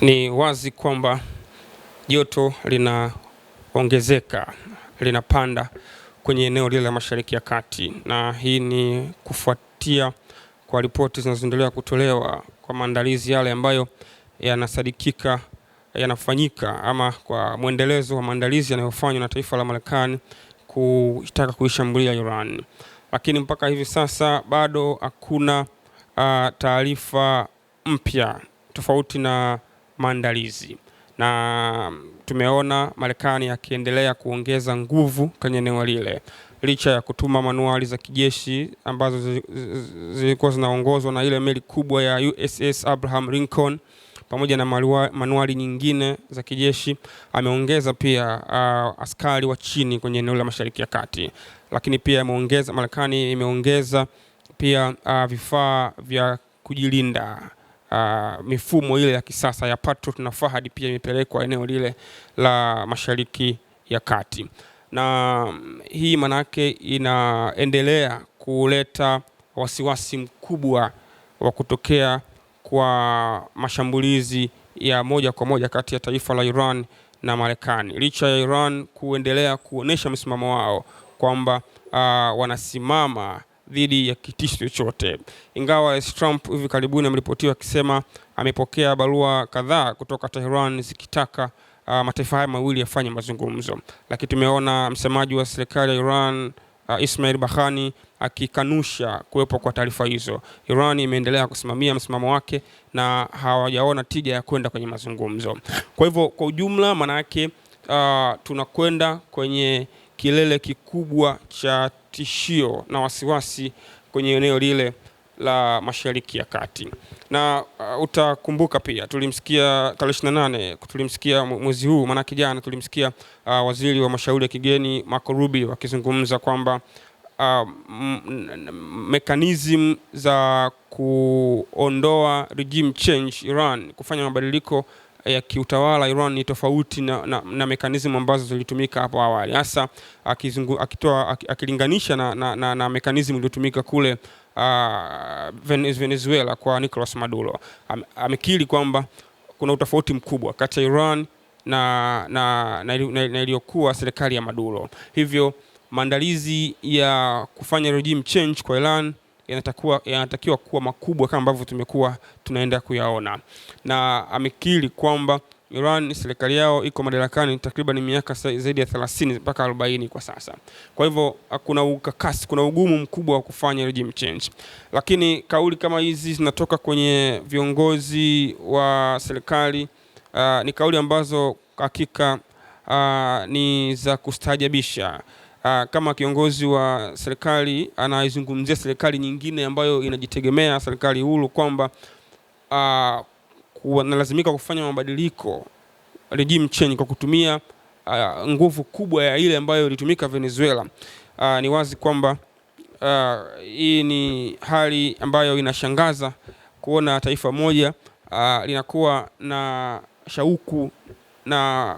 Ni wazi kwamba joto linaongezeka, linapanda kwenye eneo lile la Mashariki ya Kati, na hii ni kufuatia kwa ripoti zinazoendelea kutolewa kwa maandalizi yale ambayo yanasadikika yanafanyika, ama kwa mwendelezo wa maandalizi yanayofanywa na taifa la Marekani kutaka kuishambulia Iran. Lakini mpaka hivi sasa bado hakuna taarifa mpya tofauti na maandalizi, na tumeona Marekani akiendelea kuongeza nguvu kwenye eneo lile licha ya kutuma manuali za kijeshi ambazo zilikuwa zinaongozwa na ile meli kubwa ya USS Abraham Lincoln pamoja na manuali nyingine za kijeshi. Ameongeza pia askari wa chini kwenye eneo la Mashariki ya Kati, lakini pia Marekani imeongeza pia vifaa vya kujilinda. Mifumo ile ya kisasa ya Patriot na Fahad pia imepelekwa eneo lile la Mashariki ya Kati, na hii manake inaendelea kuleta wasiwasi mkubwa wa kutokea kwa mashambulizi ya moja kwa moja kati ya taifa la Iran na Marekani, licha ya Iran kuendelea kuonesha msimamo wao kwamba wanasimama dhidi ya kitisho chochote. Ingawa Rais Trump hivi karibuni ameripotiwa akisema amepokea barua kadhaa kutoka Tehran zikitaka mataifa haya mawili yafanye mazungumzo, lakini tumeona msemaji wa serikali ya Iran Ismail Baghani akikanusha kuwepo kwa taarifa hizo. Iran imeendelea kusimamia msimamo wake na hawajaona tija ya kwenda kwenye mazungumzo. Kwa hivyo kwa ujumla, maana yake tunakwenda kwenye kilele kikubwa cha tishio na wasiwasi kwenye eneo lile la Mashariki ya Kati. Na utakumbuka pia tulimsikia tarehe 28, tulimsikia mwezi huu, maana jana tulimsikia waziri wa mashauri ya kigeni Marco Rubio akizungumza kwamba mechanism za kuondoa regime change Iran, kufanya mabadiliko ya kiutawala Iran ni tofauti na mekanizmu ambazo zilitumika hapo awali, hasa akilinganisha na mekanizmu iliyotumika kule Venezuela kwa Nicolas Maduro. Amekiri kwamba kuna utofauti mkubwa kati ya Iran na iliyokuwa serikali ya Maduro. Hivyo maandalizi ya kufanya regime change kwa Iran yanatakiwa kuwa makubwa kama ambavyo tumekuwa tunaenda kuyaona, na amekiri kwamba Iran, serikali yao iko madarakani takriban miaka zaidi ya 30 mpaka 40 kwa sasa. Kwa hivyo kuna ukakasi, kuna ugumu mkubwa wa kufanya regime change, lakini kauli kama hizi zinatoka kwenye viongozi wa serikali ni kauli ambazo hakika ni za kustaajabisha. Kama kiongozi wa serikali anaizungumzia serikali nyingine ambayo inajitegemea, serikali huru, kwamba wanalazimika kufanya mabadiliko, regime change, kwa kutumia nguvu kubwa ya ile ambayo ilitumika Venezuela. Ni wazi kwamba hii ni hali ambayo inashangaza kuona taifa moja linakuwa na shauku na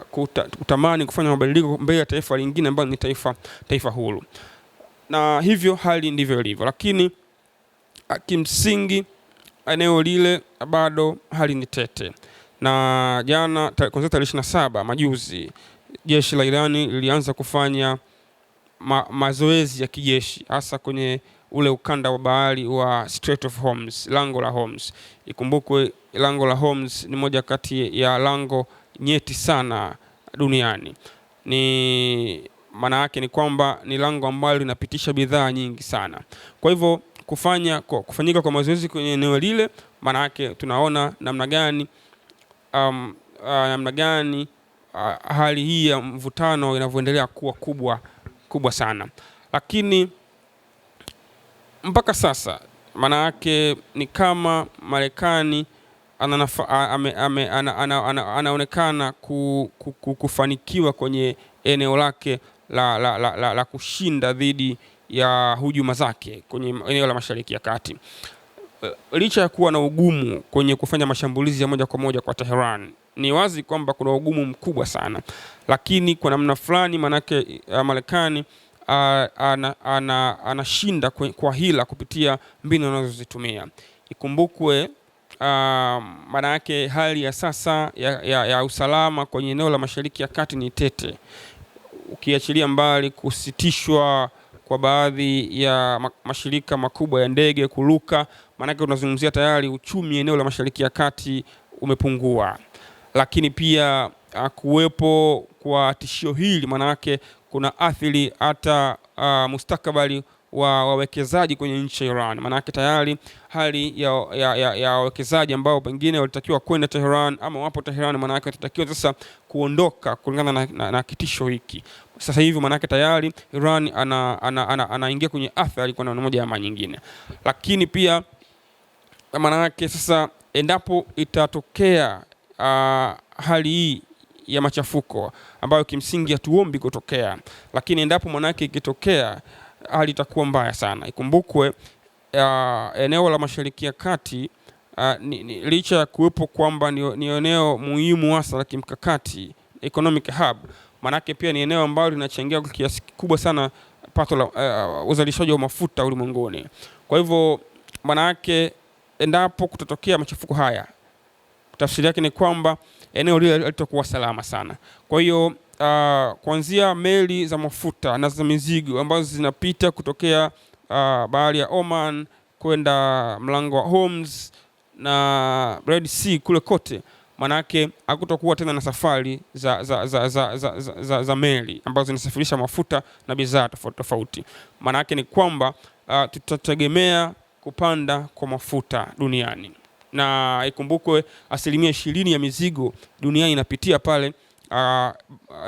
kutamani kufanya mabadiliko mbele ya taifa lingine ambalo ni taifa huru, na hivyo hali ndivyo ilivyo. Lakini kimsingi eneo lile bado hali ni tete, na jana kuanzia tarehe 27 majuzi jeshi la Irani lilianza kufanya mazoezi ya kijeshi, hasa kwenye ule ukanda wa bahari wa Strait of Hormuz, lango la Hormuz. Ikumbukwe lango la Hormuz ni moja kati ya lango nyeti sana duniani. Ni maana yake ni kwamba ni lango ambalo linapitisha bidhaa nyingi sana. Kwa hivyo kufanyika kwa mazoezi kwenye eneo lile, maana yake tunaona namna gani hali hii ya mvutano inavyoendelea kuwa kubwa sana. Lakini mpaka sasa maana yake ni kama Marekani anaonekana kufanikiwa kwenye eneo lake la kushinda dhidi ya hujuma zake kwenye eneo la Mashariki ya Kati, licha ya kuwa na ugumu kwenye kufanya mashambulizi ya moja kwa moja kwa Tehran. Ni wazi kwamba kuna ugumu mkubwa sana, lakini kwa namna fulani manake Marekani anashinda kwa hila kupitia mbinu anazozitumia. Ikumbukwe maana yake hali ya sasa ya usalama kwenye eneo la Mashariki ya Kati ni tete, ukiachilia mbali kusitishwa kwa baadhi ya mashirika makubwa ya ndege kuruka. Maana yake unazungumzia tayari uchumi eneo la Mashariki ya Kati umepungua, lakini pia kuwepo kwa tishio hili maana yake kuna athiri hata mustakabali wa wawekezaji kwenye nchi ya Iran. Maana yake tayari hali ya wawekezaji ambao pengine walitakiwa kwenda Tehran ama wapo Tehran, maana yake watatakiwa sasa kuondoka kulingana na kitisho hiki. Sasa hivi maana yake tayari Iran anaingia kwenye athari kwa namna moja ama nyingine. Lakini pia maana yake sasa endapo itatokea hali hii ya machafuko ambayo kimsingi hatuombi kutokea, lakini endapo maana yake ikitokea hali itakuwa mbaya sana. Ikumbukwe eneo la Mashariki ya Kati licha ya kuwepo kwamba ni eneo muhimu hasa la kimkakati, economic hub, manake pia ni eneo ambalo linachangia kwa kiasi kikubwa sana pato la uzalishaji wa mafuta ulimwenguni. Kwa hivyo manake endapo kutatokea machafuko haya, tafsiri yake ni kwamba eneo lile litakuwa salama sana. Kwa hiyo kuanzia meli za mafuta na za mizigo ambazo zinapita kutokea bahari ya Oman kwenda mlango wa Hormuz na Red Sea kule kote, manake hakutakuwa tena na safari za meli ambazo zinasafirisha mafuta na bidhaa tofauti tofauti. Manake ni kwamba tutategemea kupanda kwa mafuta duniani, na ikumbukwe 20% ya mizigo duniani inapitia pale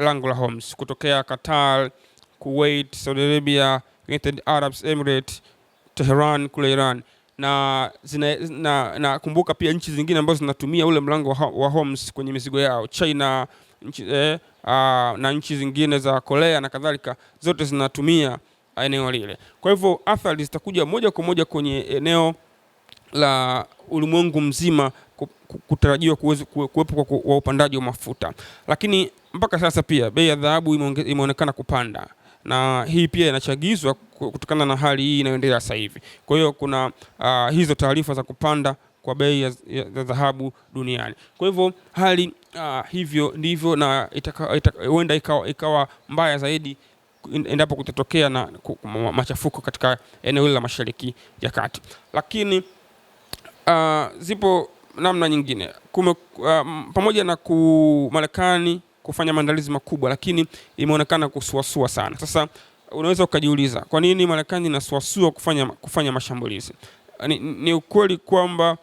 lango la Hormuz kutokea Qatar, Kuwait, Saudi Arabia, United Arab Emirates, Tehran kule Iran, na kumbuka pia nchi zingine ambazo zinatumia ule mlango wa Hormuz kwenye mizigo yao, China na nchi zingine za Korea na kadhalika, zote zinatumia eneo lile. Kwa hivyo athari zitakuja moja kwa moja kwenye eneo la ulimwengu mzima, kutarajiwa kuwepo kwa upandaji wa mafuta. Lakini mpaka sasa pia bei ya dhahabu imeonekana kupanda, na hii pia inachagizwa kutokana na hali hii inayoendelea sasa hivi. Kwa hiyo kuna hizo taarifa za kupanda kwa bei ya dhahabu duniani. Kwa hivyo hali hivyo ndivyo, na huenda ikawa mbaya zaidi endapo kutatokea na machafuko katika eneo hili la Mashariki ya Kati. Lakini zipo namna nyingine pamoja na Marekani kufanya maandalizi makubwa, lakini imeonekana kusuasua sana. Sasa unaweza ukajiuliza kwa nini Marekani inasuasua kufanya mashambulizi? Ni ukweli kwamba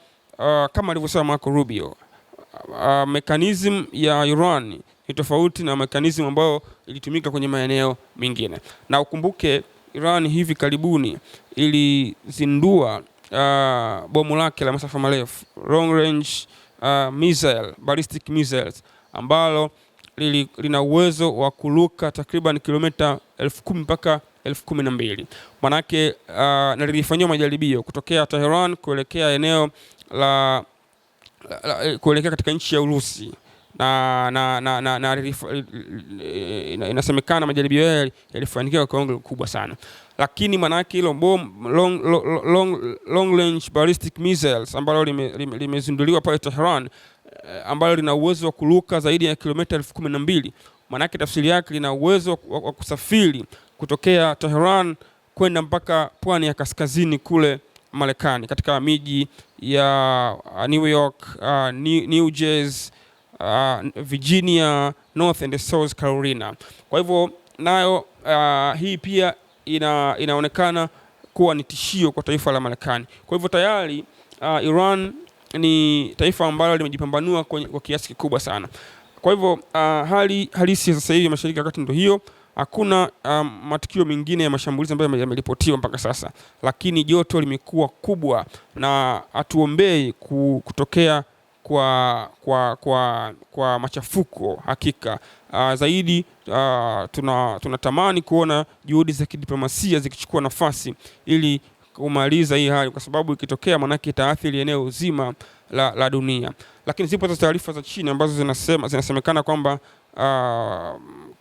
kama alivyosema Marco Rubio, mechanism ya Iran ni tofauti na mechanism ambayo ilitumika kwenye maeneo mengine. Na ukumbuke Iran hivi karibuni ilizindua bomu lake la masafa marefu, long range missile, ballistic missiles, ambalo lina uwezo wa kuruka takriban kilomita 10,000 mpaka 12,000. Manake na lilifanywa majaribio kutokea Tehran kuelekea eneo kuelekea katika nchi ya Urusi, na inasemekana majaribio yale yalifanikiwa kwa kiwango kikubwa sana. Lakini manake hilo long range ballistic missiles ambalo limezinduliwa pale Tehran, ambalo lina uwezo wa kuruka zaidi ya kilomita 12,000, manake tafsiri yake lina uwezo wa kusafiri kutokea Tehran kwenda mpaka pwani ya kaskazini kule Marekani, katika miji ya New York, New Jersey, Virginia, North and South Carolina. Kwa hivyo nayo hii pia inaonekana kuwa ni tishio kwa taifa la Marekani. Kwa hivyo tayari Iran ni taifa ambalo limejipambanua kwa kiasi kikubwa sana. Kwa hivyo hali halisi sasa hivi Mashariki ya Kati ndio hiyo. Hakuna matukio mengine ya mashambulizi ambayo yameripotiwa mpaka sasa, lakini joto limekuwa kubwa na hatuombei kutokea kwa machafuko hakika. Zaidi tunatamani kuona juhudi za kidiplomasia zikichukua nafasi ili kumaliza hii hali, kwa sababu ikitokea manake itaathiri eneo zima la dunia. Lakini zipo taarifa za China ambazo zinasemekana kwamba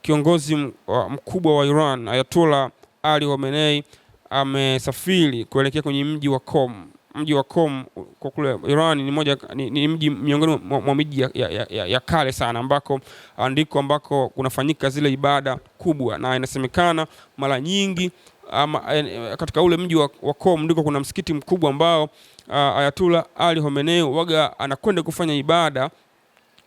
kiongozi mkubwa wa Iran Ayatollah Ali Khamenei amesafiri kuelekea kwenye mji wa Qom, mji wa Qom kwa kule Iran ni mji miongoni mwa miji ya kale sana, ambako ndiko ambako kunafanyika zile ibada kubwa, na inasemekana mara nyingi katika ule mji wa Qom ndiko kuna msikiti mkubwa ambao Ayatullah Ali Khamenei waga anakwenda kufanya ibada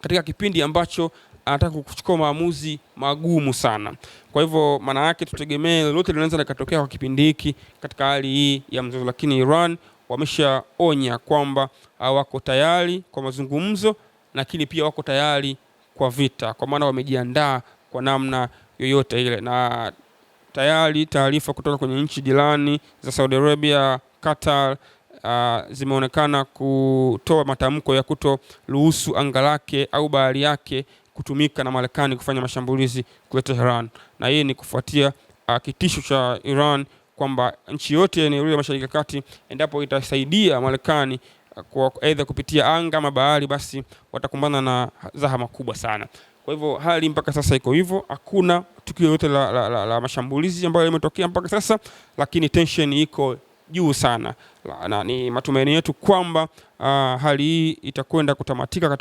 katika kipindi ambacho anataka kuchukua maamuzi magumu sana. Kwa hivyo maana yake tutegemee lolote linaweza likatokea kwa kipindi hiki katika hali hii ya mzozo, lakini Iran wameshaonya kwamba wako tayari kwa mazungumzo, lakini pia wako tayari kwa vita, kwa maana wamejiandaa kwa namna yoyote ile. Na tayari taarifa kutoka kwenye nchi jirani za Saudi Arabia, Qatar zimeonekana kutoa matamko ya kutoruhusu anga lake au bahari yake kutumika na Marekani kufanya mashambulizi kule Tehran, na hii ni kufuatia kitisho cha Iran kwamba nchi yote eneo la Mashariki ya Kati endapo itasaidia Marekani kwa aidha kupitia anga ama bahari, basi watakumbana na zahama kubwa sana. Kwa hivyo hali mpaka sasa iko hivyo, hakuna tukio lolote la mashambulizi ambayo limetokea mpaka sasa, lakini tension iko juu sana, na ni matumaini yetu kwamba hali hii itakwenda kutamatika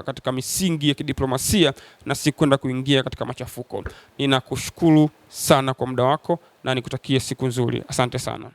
katika misingi ya kidiplomasia na si kwenda kuingia katika machafuko. Ninakushukuru sana kwa muda wako na nikutakie siku nzuri. Asante sana.